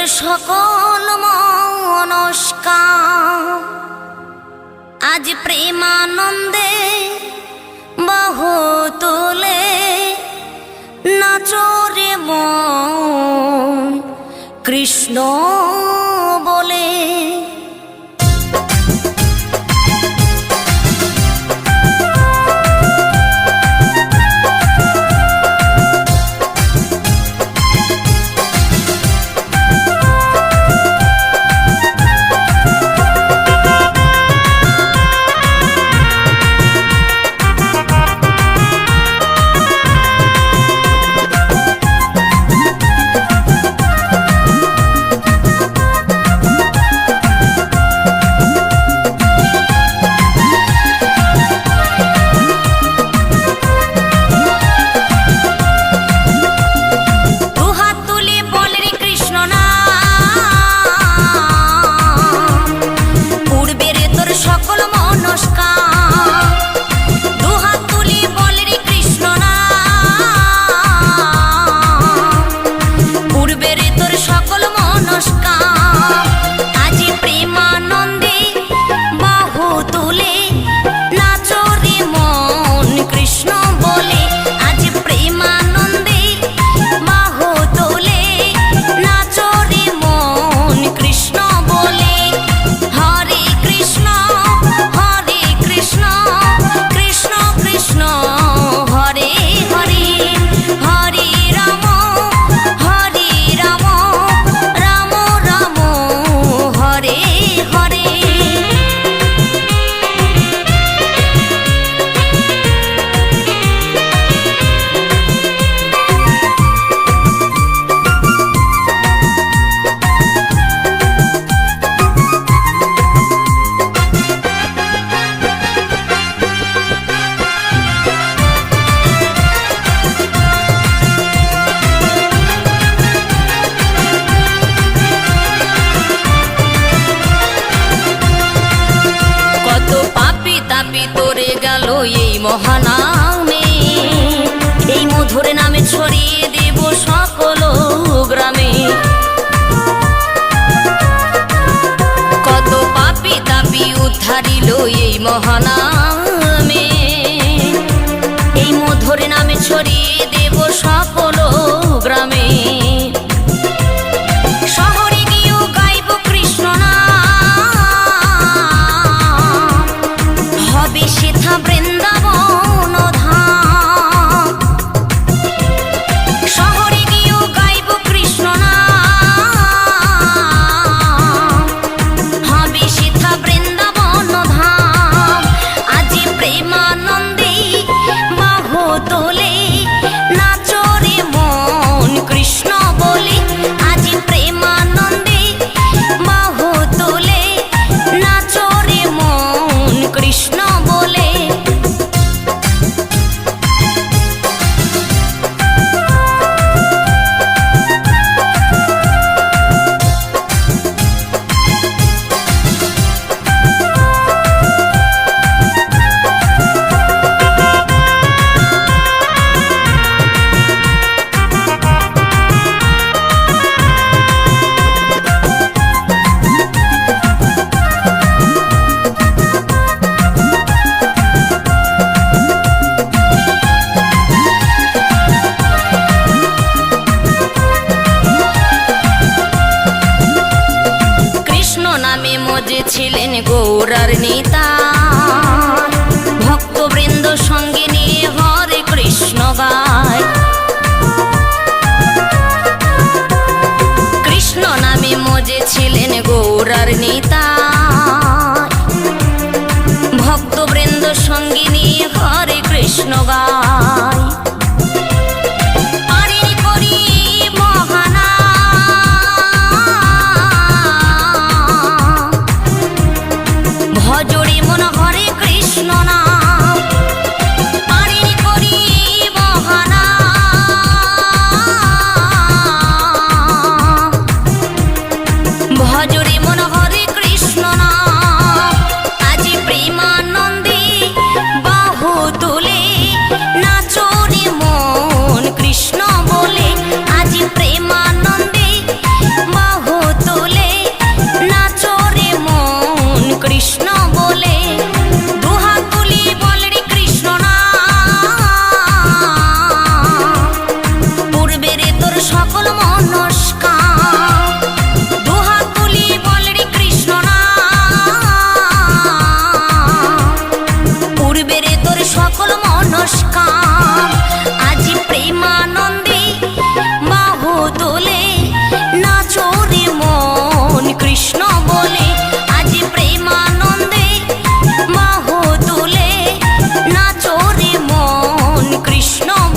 তোর সকল মনস্কাম, আজ প্রেমানন্দে বাহু তুলে নাচরে মন কৃষ্ণ বলে। এই মহানামে, এই মধুর নামে ছড়িয়ে দেব সকল গ্রামে। কত পাপী তাপী উদ্ধারিল এই মহানামে, এই মধুর নামে ছড়িয়ে দেব সকল গ্রামে। শহরে গিয়েও গাইব কৃষ্ণ নাম, হবে সেথা বৃন্দাবন ধাম। শহরে গিয়েও গাইব কৃষ্ণ নাম, হবে সেথা বৃন্দাবন ধাম। আজি প্রেমানন্দে বাহু তোলে নাচরে মন কৃষ্ণ বলে। আজি প্রেমানন্দে বাহু তোলে নাচরে মন কৃষ্ণ বলে। ছিলেন গৌরার নেতা, ভক্তবৃন্দ সঙ্গে নিয়ে হরে কৃষ্ণ গায়। কৃষ্ণ নামে মজে ছিলেন গৌরার নেতা, ভক্তবৃন্দ সঙ্গে নিয়ে হরে কৃষ্ণ গায়। ভজরে কৃষ্ণ